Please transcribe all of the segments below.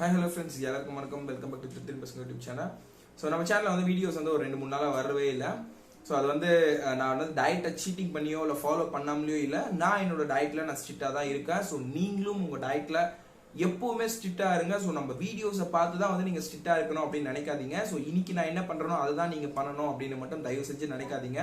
Hi hello friends, எல்லாருக்கும் வணக்கம். Welcome back to Tiruttani பசங்க யூடியூப் சேனல். ஸோ நம்ம சேனலில் வந்து வீடியோஸ் வந்து ஒரு 2-3 நாளாக வரவே இல்லை. ஸோ அது வந்து நான் வந்து டயட்டை சீட்டிங் பண்ணியோ இல்லை ஃபாலோ பண்ணாமலையோ இல்லை, நான் என்னோட டயட்டில் நான் ஸ்ட்ரிக்டாக தான் இருக்கேன். ஸோ நீங்களும் உங்கள் டயட்டில் எப்போவுமே ஸ்ட்ரிக்டாக இருங்க. ஸோ நம்ம வீடியோஸை பார்த்து தான் வந்து நீங்கள் ஸ்ட்ரிக்டாக இருக்கணும் அப்படின்னு நினைக்காதீங்க. ஸோ இன்னைக்கு நான் என்ன பண்ணுறேனோ அதுதான் நீங்கள் பண்ணணும் அப்படின்னு மட்டும் தயவு செஞ்சு நினைக்காதீங்க.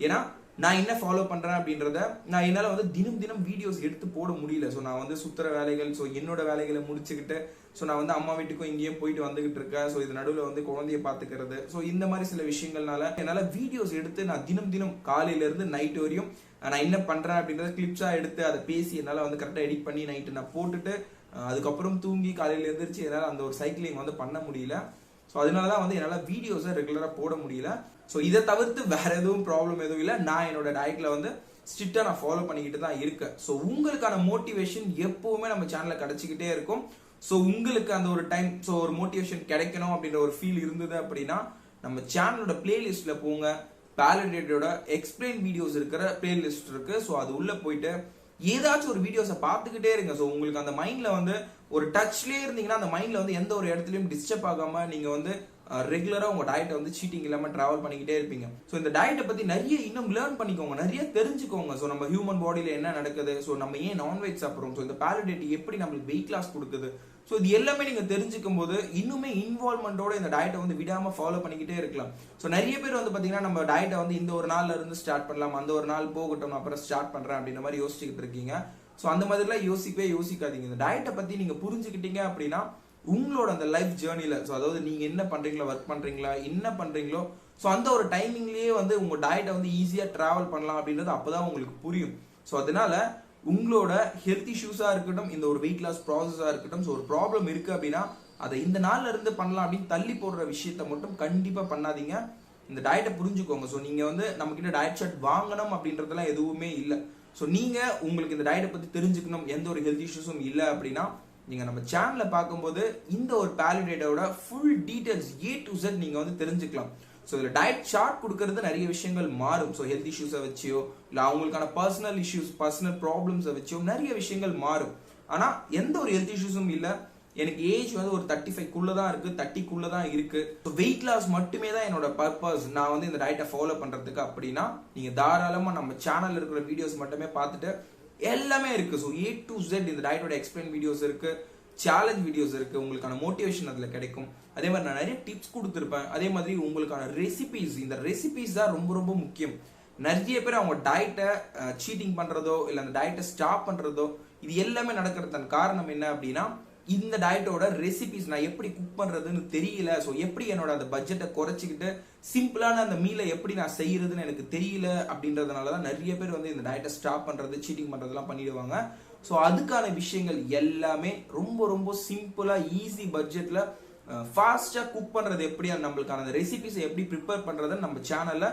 ஏன்னா நான் என்ன ஃபாலோ பண்றேன் அப்படின்றத நான் என்னால் வந்து தினம் வீடியோஸ் எடுத்து போட முடியல. ஸோ நான் வந்து சுத்துற வேலைகள், ஸோ என்னோட வேலைகளை முடிச்சுக்கிட்டு, ஸோ நான் வந்து அம்மா வீட்டுக்கும் இங்கேயும் போயிட்டு வந்துகிட்டு இருக்கேன். ஸோ இது நடுவில் வந்து குழந்தைய பார்த்துக்கிறது, ஸோ இந்த மாதிரி சில விஷயங்கள்னால என்னால் வீடியோஸ் எடுத்து நான் தினம் காலையில இருந்து நைட் வரையும் நான் என்ன பண்றேன் அப்படின்றத கிளிப்ஸா எடுத்து அதை பேசி என்னால் வந்து கரெக்டாக எடிட் பண்ணி நைட்டு நான் போட்டுட்டு அதுக்கப்புறம் தூங்கி காலையில எழுந்திரிச்சு என்னால் அந்த ஒரு சைக்கிளிங் வந்து பண்ண முடியல. ஸோ அதனாலதான் வந்து என்னால் வீடியோஸை ரெகுலராக போட முடியல. ஸோ இதை தவிர்த்து வேற எதுவும் ப்ராப்ளம் எதுவும் இல்லை. நான் என்னோட டயட்ல வந்து ஸ்ட்ரிக்டா நான் ஃபாலோ பண்ணிக்கிட்டு தான் இருக்கேன். ஸோ உங்களுக்கான மோட்டிவேஷன் எப்பவுமே நம்ம சேனல்ல கிடைச்சிக்கிட்டே இருக்கும். ஸோ உங்களுக்கு அந்த ஒரு டைம் ஸோ ஒரு மோட்டிவேஷன் கிடைக்கணும் அப்படின்ற ஒரு ஃபீல் இருந்தது அப்படின்னா நம்ம சேனலோட பிளேலிஸ்ட்ல போங்க. பாலியோட எக்ஸ்பிளைன் வீடியோஸ் இருக்கிற பிளேலிஸ்ட் இருக்கு. ஸோ அது உள்ள போயிட்டு ஏதாச்சும் ஒரு வீடியோஸை பார்த்துக்கிட்டே இருங்க. ஸோ உங்களுக்கு அந்த மைண்ட்ல வந்து ஒரு டச்லேயே இருந்தீங்கன்னா அந்த மைண்ட்ல வந்து எந்த ஒரு இடத்துலையும் டிஸ்டர்ப் ஆகாம நீங்க வந்து ரெகுலரா உங்க டயட்டை வந்து சீட்டிங் இல்லாம டிராவல் பண்ணிக்கிட்டே இருப்பீங்க. ஸோ இந்த டயட்டை பத்தி நிறைய இன்னும் லேர்ன் பண்ணிக்கோங்க, நிறைய தெரிஞ்சுக்கோங்க. ஸோ நம்ம ஹியூமன் பாடியில என்ன நடக்குது, ஸோ நம்ம ஏன் நான்வெஜ் சாப்பிட்றோம், ஸோ இந்த பாலிடேட் எப்படி நம்மளுக்கு வெயிட் லாஸ் கொடுக்குது, ஸோ இது எல்லாமே நீங்க தெரிஞ்சுக்கும் போது இன்னுமே இன்வால்மெண்டோட இந்த டயட்டை வந்து விடாம ஃபாலோ பண்ணிக்கிட்டே இருக்கலாம். ஸோ நிறைய பேர் வந்து பாத்தீங்கன்னா நம்ம டயட்டை வந்து இந்த ஒரு நாள்ல இருந்து ஸ்டார்ட் பண்ணலாம், அந்த ஒரு நாள் போகட்டும் அப்புறம் ஸ்டார்ட் பண்றேன் அப்படின்ற மாதிரி யோசிச்சுக்கிட்டு இருக்கீங்க. ஸோ அந்த மாதிரிலாம் யோசிக்காதீங்க. இந்த டயட்டை பத்தி நீங்க புரிஞ்சுக்கிட்டீங்க அப்படின்னா உங்களோட அந்த லைஃப் ஜேர்னில, ஸோ அதாவது நீங்க என்ன பண்றீங்களோ, ஒர்க் பண்றீங்களா, என்ன பண்றீங்களோ, ஸோ அந்த ஒரு டைமிங்லயே வந்து உங்க டயட்டை வந்து ஈஸியா டிராவல் பண்ணலாம் அப்படின்றது அப்பதான் உங்களுக்கு புரியும். ஸோ அதனால உங்களோட ஹெல்த் இஷ்யூஸா இருக்கட்டும், இந்த ஒரு வெயிட் லாஸ் ப்ராசஸா இருக்கட்டும், ஸோ ஒரு ப்ராப்ளம் இருக்கு அப்படின்னா அதை இந்த நாள்ல இருந்து பண்ணலாம் அப்படின்னு தள்ளி போடுற விஷயத்த மட்டும் கண்டிப்பா பண்ணாதீங்க. இந்த டயட்டை புரிஞ்சுக்கோங்க. ஸோ நீங்க வந்து நம்ம கிட்ட டயட் சார்ட் வாங்கணும் அப்படின்றதெல்லாம் எதுவுமே இல்லை. ஸோ நீங்க உங்களுக்கு இந்த டயட்டை பத்தி தெரிஞ்சுக்கணும், எந்த ஒரு ஹெல்த் இஷ்யூஸும் இல்லை அப்படின்னா நீங்க நம்ம சேனல்ல பார்க்கும்போது இந்த ஒரு பாலிடேட்டோட full details A to Z நீங்க வந்து தெரிஞ்சுக்கலாம். ஸோ இதுல டயட் சார்ட் கொடுக்கறது நிறைய விஷயங்கள் மாறும். ஸோ ஹெல்த் இஷ்யூஸை வச்சியோ இல்லை அவங்களுக்கான பர்சனல் இஷ்யூஸ், பர்சனல் ப்ராப்ளம்ஸை வச்சியோ நிறைய விஷயங்கள் மாறும். ஆனா எந்த ஒரு ஹெல்த் இஷ்யூஸும் இல்லை. எனக்கு ஏஜ் வந்து ஒரு 35 தான் இருக்கு, 30 தான் இருக்கு. ஸோ வெயிட் லாஸ் மட்டுமே தான் என்னோட பர்பஸ். நான் வந்து இந்த டயட்டை ஃபாலோ பண்றதுக்கு அப்படின்னா நீங்க தாராளமா நம்ம சேனல்ல இருக்கிற வீடியோஸ் மட்டுமே பார்த்துட்டு எல்லாமே இருக்கு. ஸோ A to Z இந்த டயட்டோட எக்ஸ்பிளைன் வீடியோஸ் இருக்கு, சேலஞ்ச் வீடியோஸ் இருக்கு, உங்களுக்கான மோட்டிவேஷன் அதுல கிடைக்கும். அதே மாதிரி நான் நிறைய டிப்ஸ் கொடுத்துருப்பேன். அதே மாதிரி உங்களுக்கான ரெசிபிஸ், இந்த ரெசிபிஸ் தான் ரொம்ப முக்கியம். நிறைய பேர் அவங்க டயட்டை சீட்டிங் பண்றதோ இல்லை அந்த டயட்டை ஸ்டாப் பண்றதோ இது எல்லாமே நடக்கிறதுக்கு காரணம் என்ன அப்படின்னா இந்த டயட்டோட ரெசிபிஸ் நான் எப்படி குக் பண்றதுன்னு தெரியல. ஸோ எப்படி என்னோட அந்த பட்ஜெட்டை குறைச்சிக்கிட்டு சிம்பிளான அந்த மீலை எப்படி நான் செய்யறதுன்னு எனக்கு தெரியல அப்படின்றதுனாலதான் நிறைய பேர் வந்து இந்த டயட்டை ஸ்டாப் பண்றது, சீட்டிங் பண்றதெல்லாம் பண்ணிடுவாங்க. ஸோ அதுக்கான விஷயங்கள் எல்லாமே ரொம்ப சிம்பிளா ஈஸி பட்ஜெட்ல ஃபாஸ்டா குக் பண்றது எப்படி, நம்மளுக்கான அந்த ரெசிபிஸை எப்படி ப்ரிப்பேர் பண்றதுன்னு நம்ம சேனல்ல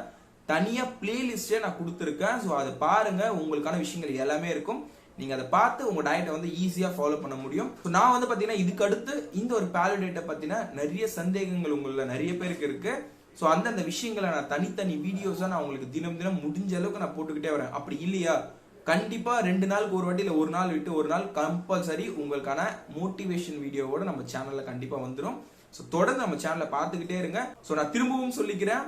தனியா பிளேலிஸ்டே நான் கொடுத்துருக்கேன். ஸோ அதை பாருங்க, உங்களுக்கான விஷயங்கள் எல்லாமே இருக்கும். நீங்க அதை பார்த்து உங்க டயட்டை வந்து ஈஸியா ஃபாலோ பண்ண முடியும். நான் வந்து பாத்தீங்கன்னா இதுக்கு அடுத்து இந்த ஒரு பாலிடேட்டை பத்தின நிறைய சந்தேகங்கள் உங்கள நிறைய பேருக்கு இருக்கு. ஸோ அந்தந்த விஷயங்களை நான் தனித்தனி வீடியோஸா நான் உங்களுக்கு தினம் முடிஞ்ச அளவுக்கு நான் போட்டுக்கிட்டே வரேன். அப்படி இல்லையா கண்டிப்பா 2 நாளுக்கு ஒரு வாட்டி இல்லை ஒரு நாள் விட்டு ஒரு நாள் கம்பல்சரி உங்களுக்கான மோட்டிவேஷன் வீடியோவோட நம்ம சேனல்ல கண்டிப்பா வந்துடும். ஸோ தொடர்ந்து நம்ம சேனலை பார்த்துக்கிட்டே இருங்க. ஸோ நான் திரும்பவும் சொல்லிக்கிறேன்,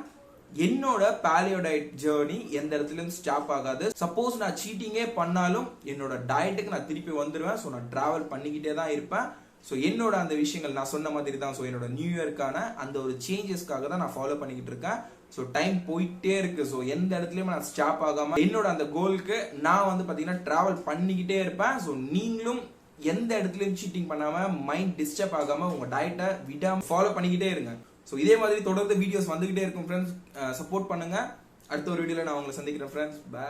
என்னோட பாலியோ டயட் ஜேர்னி எந்த இடத்துலயும் ஸ்டாப் ஆகாது. சப்போஸ் நான் சீட்டிங்கே பண்ணாலும் என்னோட டயட்டுக்கு நான் திருப்பி வந்துடுவேன். ஸோ நான் டிராவல் பண்ணிக்கிட்டே தான் இருப்பேன். ஸோ என்னோட அந்த விஷயங்கள் நான் சொன்ன மாதிரி தான். ஸோ என்னோட நியூ இயர்க்கான அந்த ஒரு சேஞ்சஸ்க்காக தான் நான் ஃபாலோ பண்ணிக்கிட்டு இருக்கேன். ஸோ டைம் போயிட்டே இருக்கு. ஸோ எந்த இடத்துலயும் நான் ஸ்டாப் ஆகாம என்னோட அந்த கோலுக்கு நான் வந்து பாத்தீங்கன்னா டிராவல் பண்ணிக்கிட்டே இருப்பேன். ஸோ நீங்களும் எந்த இடத்துலயும் சீட்டிங் பண்ணாம மைண்ட் டிஸ்டர்ப் ஆகாம உங்க டயட்டை விடாம ஃபாலோ பண்ணிக்கிட்டே இருங்க. ஸோ இதே மாதிரி தொடர்ந்து வீடியோஸ் வந்துகிட்டே இருக்கும் ஃப்ரெண்ட்ஸ். சப்போர்ட் பண்ணுங்க. அடுத்த ஒரு வீடியோல நான் உங்களை சந்திக்கிறேன் ஃப்ரெண்ட்ஸ். பை.